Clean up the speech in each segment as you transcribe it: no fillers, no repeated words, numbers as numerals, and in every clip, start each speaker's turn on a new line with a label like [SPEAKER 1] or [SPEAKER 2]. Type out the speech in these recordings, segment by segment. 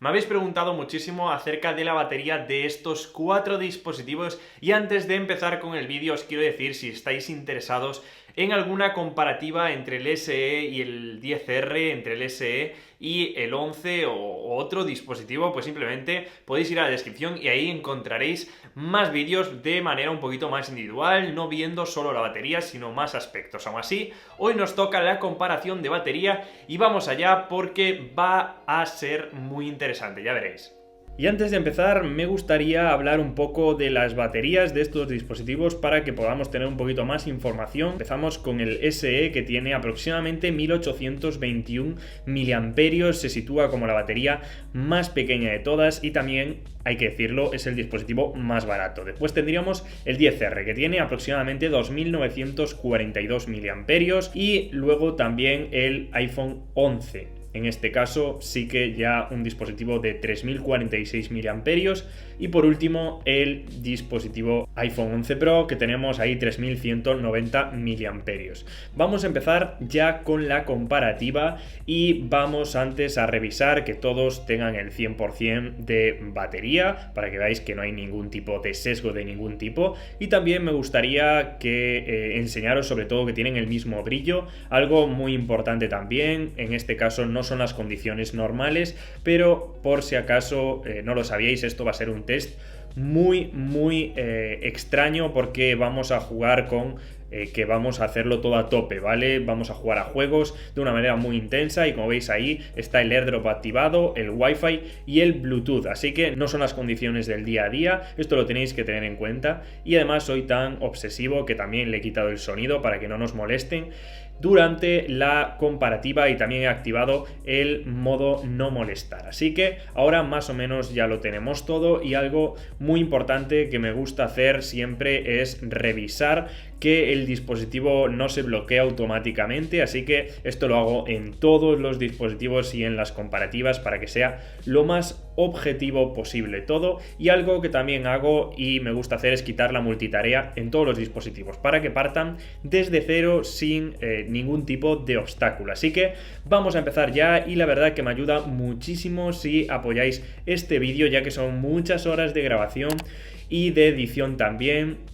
[SPEAKER 1] Me habéis preguntado muchísimo acerca de la batería de estos cuatro dispositivos y antes de empezar con el vídeo os quiero decir si estáis interesados en alguna comparativa entre el SE y el 10R, entre el SE y el 11 o otro dispositivo, pues simplemente podéis ir a la descripción y ahí encontraréis más vídeos de manera un poquito más individual, no viendo solo la batería, sino más aspectos. Aún así, hoy nos toca la comparación de batería y vamos allá porque va a ser muy interesante, ya veréis. Y antes de empezar, me gustaría hablar un poco de las baterías de estos dispositivos para que podamos tener un poquito más información. Empezamos con el SE, que tiene aproximadamente 1821 mAh, se sitúa como la batería más pequeña de todas y también, hay que decirlo, es el dispositivo más barato. Después tendríamos el 10R, que tiene aproximadamente 2942 mAh y luego también el iPhone 11. En este caso sí que ya un dispositivo de 3046 mAh y por último el dispositivo iPhone 11 Pro que tenemos ahí 3190 mAh. Vamos a empezar ya con la comparativa y vamos antes a revisar que todos tengan el 100% de batería para que veáis que no hay ningún tipo de sesgo de ningún tipo, y también me gustaría que enseñaros sobre todo que tienen el mismo brillo, algo muy importante también. En este caso no son las condiciones normales, pero por si acaso no lo sabíais, esto va a ser un test muy extraño porque vamos a jugar con que vamos a hacerlo todo a tope, ¿vale? Vamos a jugar a juegos de una manera muy intensa y como veis ahí está el AirDrop activado, el Wi-Fi y el Bluetooth, así que no son las condiciones del día a día, esto lo tenéis que tener en cuenta. Y además soy tan obsesivo que también le he quitado el sonido para que no nos molesten durante la comparativa y también he activado el modo no molestar. Así que ahora más o menos ya lo tenemos todo, y algo muy importante que me gusta hacer siempre es revisar que el dispositivo no se bloquea automáticamente, así que esto lo hago en todos los dispositivos y en las comparativas para que sea lo más objetivo posible todo. Y algo que también hago y me gusta hacer es quitar la multitarea en todos los dispositivos para que partan desde cero sin ningún tipo de obstáculo. Así que vamos a empezar ya, y la verdad que me ayuda muchísimo si apoyáis este vídeo, ya que son muchas horas de grabación y de edición también,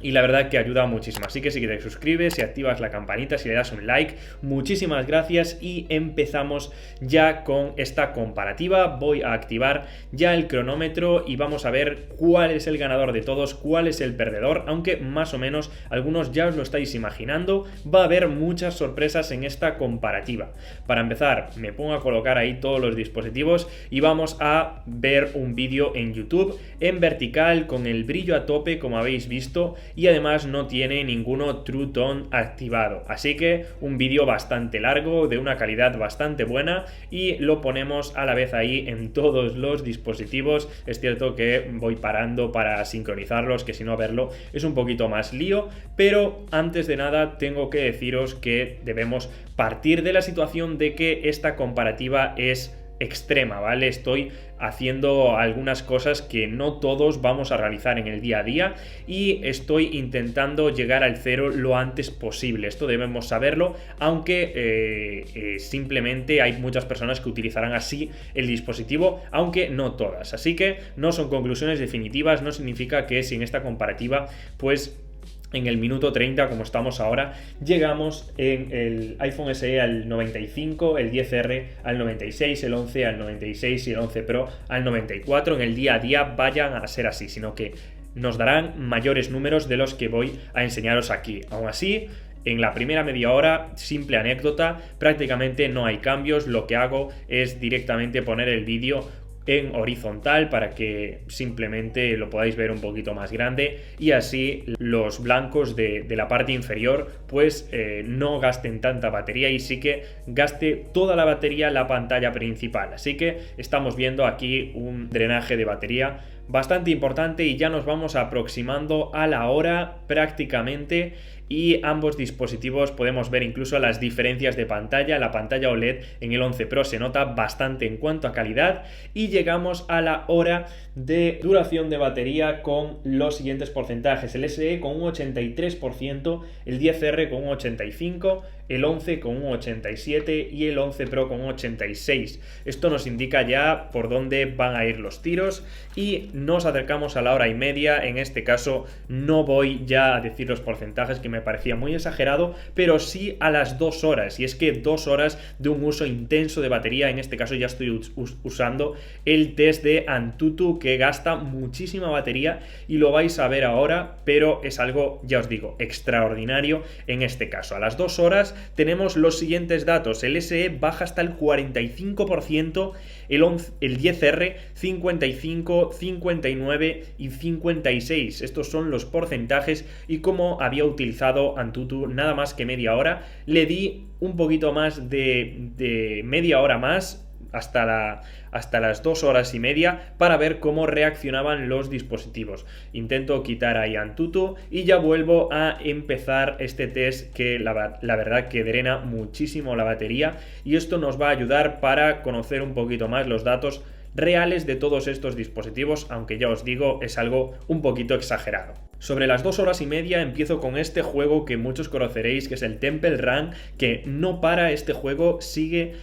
[SPEAKER 1] y la verdad que ayuda muchísimo. Así que si te suscribes, si activas la campanita, si le das un like, muchísimas gracias. Y empezamos ya con esta comparativa. Voy a activar ya el cronómetro y vamos a ver cuál es el ganador de todos, cuál es el perdedor, aunque más o menos algunos ya os lo estáis imaginando. Va a haber muchas sorpresas en esta comparativa. Para empezar, me pongo a colocar ahí todos los dispositivos y vamos a ver un vídeo en YouTube en vertical con el brillo a tope, como habéis visto, y además no tiene ninguno True Tone activado, así que un vídeo bastante largo, de una calidad bastante buena, y lo ponemos a la vez ahí en todos los dispositivos. Es cierto que voy parando para sincronizarlos, que si no verlo es un poquito más lío, pero antes de nada tengo que deciros que debemos partir de la situación de que esta comparativa es extrema, ¿vale? Estoy haciendo algunas cosas que no todos vamos a realizar en el día a día y estoy intentando llegar al cero lo antes posible. Esto debemos saberlo, aunque simplemente hay muchas personas que utilizarán así el dispositivo, aunque no todas. Así que no son conclusiones definitivas, no significa que si en esta comparativa pues en el minuto 30, como estamos ahora, llegamos en el iPhone SE al 95, el 10R al 96, el 11 al 96 y el 11 Pro al 94. En el día a día vayan a ser así, sino que nos darán mayores números de los que voy a enseñaros aquí. Aún así, en la primera media hora, simple anécdota, prácticamente no hay cambios. Lo que hago es directamente poner el vídeo en horizontal para que simplemente lo podáis ver un poquito más grande y así los blancos de la parte inferior pues no gasten tanta batería y sí que gaste toda la batería la pantalla principal. Así que estamos viendo aquí un drenaje de batería bastante importante y ya nos vamos aproximando a la hora prácticamente. y ambos dispositivos podemos ver incluso las diferencias de pantalla. La pantalla OLED en el 11 Pro se nota bastante en cuanto a calidad, y llegamos a la hora de duración de batería con los siguientes porcentajes: el SE con un 83%, el 10R con un 85%, el 11 con un 87% y el 11 Pro con un 86%. Esto nos indica ya por dónde van a ir los tiros, y nos acercamos a la hora y media. En este caso no voy ya a decir los porcentajes, que me parecía muy exagerado, pero sí a las 2 horas, y es que 2 horas de un uso intenso de batería. En este caso ya estoy usando el test de Antutu, que gasta muchísima batería y lo vais a ver ahora, pero es algo, ya os digo, extraordinario en este caso. A las 2 horas tenemos los siguientes datos: el SE baja hasta el 45%, el 10R 55, 59 y 56. Estos son los porcentajes, y como había utilizado Antutu nada más que media hora, le di un poquito más de media hora más, hasta las 2 horas y media, para ver cómo reaccionaban los dispositivos. Intento quitar ahí Antutu y ya vuelvo a empezar este test, que la verdad que drena muchísimo la batería, y esto nos va a ayudar para conocer un poquito más los datos reales de todos estos dispositivos, aunque ya os digo, es algo un poquito exagerado. Sobre las 2 horas y media empiezo con este juego que muchos conoceréis, que es el Temple Run, que no para. Este juego sigue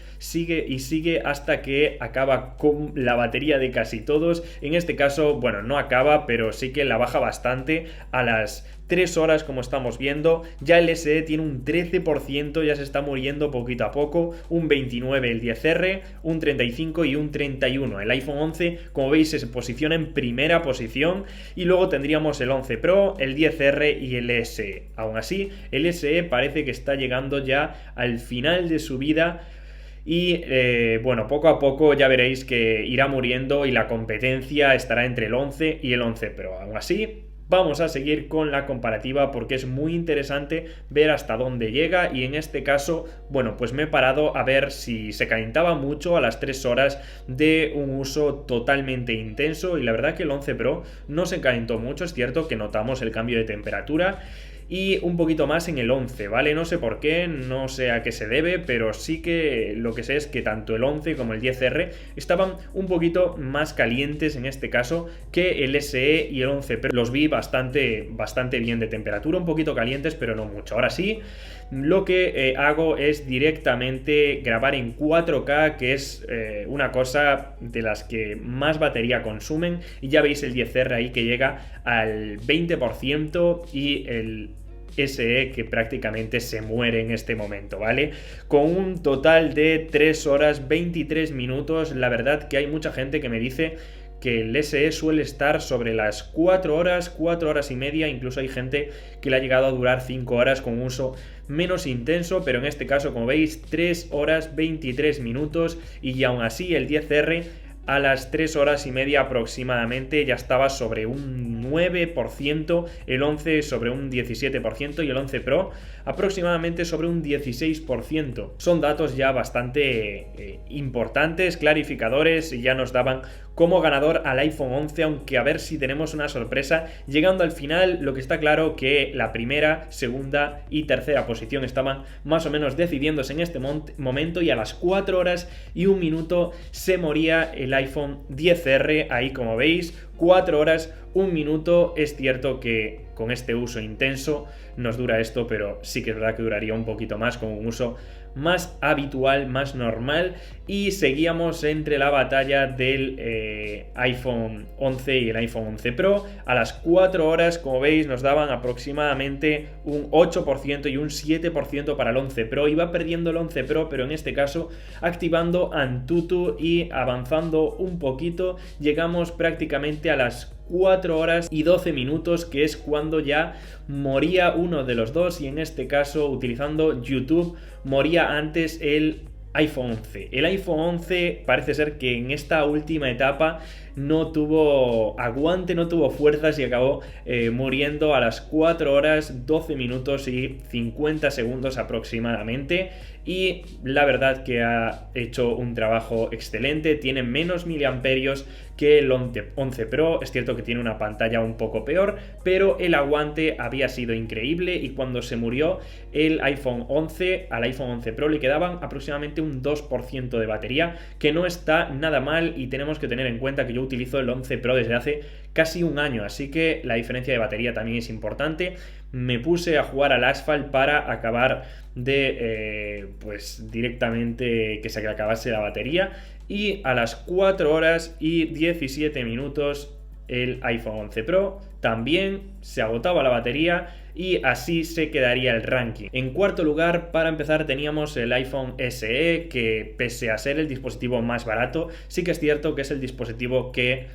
[SPEAKER 1] y sigue hasta que acaba con la batería de casi todos. En este caso, bueno, no acaba, pero sí que la baja bastante. A las 3 horas, como estamos viendo, ya el SE tiene un 13%, ya se está muriendo poquito a poco, un 29 el 10R, un 35 y un 31. El iPhone 11, como veis, se posiciona en primera posición, y luego tendríamos el 11 Pro, el 10R y el SE. Aún así, el SE parece que está llegando ya al final de su vida, y bueno, poco a poco ya veréis que irá muriendo y la competencia estará entre el 11 y el 11 Pro. Aún así, vamos a seguir con la comparativa, porque es muy interesante ver hasta dónde llega, y en este caso, bueno, pues me he parado a ver si se calentaba mucho a las 3 horas de un uso totalmente intenso, y la verdad que el 11 Pro no se calentó mucho. Es cierto que notamos el cambio de temperatura y un poquito más en el 11, ¿vale? No sé por qué, no sé a qué se debe, pero sí que lo que sé es que tanto el 11 como el 10R estaban un poquito más calientes en este caso que el SE y el 11 Pro. Los vi bastante bien de temperatura, un poquito calientes, pero no mucho. Ahora sí, lo que hago es directamente grabar en 4K, que es una cosa de las que más batería consumen, y ya veis el 10R ahí que llega al 20%, y el SE que prácticamente se muere en este momento, ¿vale? Con un total de 3 horas 23 minutos. La verdad que hay mucha gente que me dice que el SE suele estar sobre las 4 horas y media, incluso hay gente que le ha llegado a durar 5 horas con uso menos intenso, pero en este caso, como veis, 3 horas 23 minutos, y aún así el 10R a las 3 horas y media aproximadamente ya estaba sobre un 9%, el 11 sobre un 17% y el 11 Pro aproximadamente sobre un 16%. Son datos ya bastante importantes, clarificadores, y ya nos daban como ganador al iPhone 11, aunque a ver si tenemos una sorpresa llegando al final. Lo que está claro que la primera, segunda y tercera posición estaban más o menos decidiéndose en este momento, y a las 4 horas y 1 minuto se moría el iPhone 10R, ahí como veis, 4 horas 1 minuto. Es cierto que con este uso intenso nos dura esto, pero sí que es verdad que duraría un poquito más con un uso más habitual, más normal. Y seguíamos entre la batalla del iPhone 11 y el iPhone 11 Pro. A las 4 horas, como veis, nos daban aproximadamente un 8% y un 7% para el 11 Pro. Iba perdiendo el 11 Pro, pero en este caso activando Antutu y avanzando un poquito, llegamos prácticamente a las 4 horas y 12 minutos, que es cuando ya moría uno de los dos, y en este caso, utilizando YouTube, moría antes el iPhone 11. El iPhone 11 parece ser que en esta última etapa no tuvo aguante, no tuvo fuerzas y acabó muriendo a las 4 horas 12 minutos y 50 segundos aproximadamente. Y la verdad que ha hecho un trabajo excelente, tiene menos miliamperios que el 11 Pro, es cierto que tiene una pantalla un poco peor, pero el aguante había sido increíble y cuando se murió el iPhone 11, al iPhone 11 Pro le quedaban aproximadamente un 2% de batería, que no está nada mal y tenemos que tener en cuenta que yo utilizo el 11 Pro desde hace casi un año, así que la diferencia de batería también es importante. Me puse a jugar al Asphalt para acabar de pues directamente que se acabase la batería y a las 4 horas y 17 minutos el iPhone 11 Pro también se agotaba la batería y así se quedaría el ranking. En cuarto lugar, para empezar, teníamos el iPhone SE, que pese a ser el dispositivo más barato, sí que es cierto que es el dispositivo que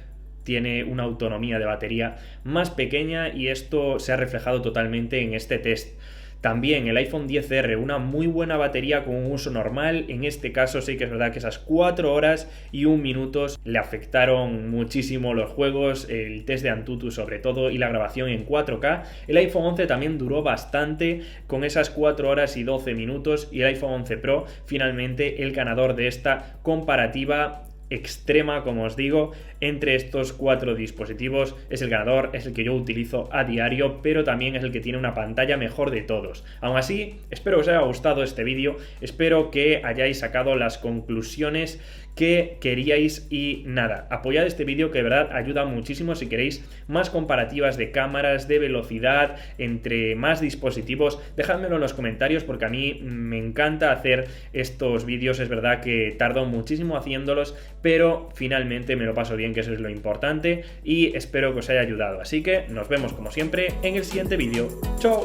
[SPEAKER 1] tiene una autonomía de batería más pequeña y esto se ha reflejado totalmente en este test. También el iPhone XR, una muy buena batería con un uso normal. En este caso sí que es verdad que esas 4 horas y 1 minuto le afectaron muchísimo los juegos, el test de Antutu sobre todo y la grabación en 4K. El iPhone 11 también duró bastante con esas 4 horas y 12 minutos y el iPhone 11 Pro finalmente el ganador de esta comparativa extrema, como os digo, entre estos 4 dispositivos. Es el ganador, es el que yo utilizo a diario, pero también es el que tiene una pantalla mejor de todos. Aún así, espero que os haya gustado este vídeo, espero que hayáis sacado las conclusiones que queríais y nada, apoyad este vídeo que de verdad ayuda muchísimo si queréis más comparativas de cámaras, de velocidad entre más dispositivos. Dejádmelo en los comentarios porque a mí me encanta hacer estos vídeos, es verdad que tardo muchísimo haciéndolos, pero finalmente me lo paso bien, que eso es lo importante y espero que os haya ayudado. Así que nos vemos como siempre en el siguiente vídeo. ¡Chao!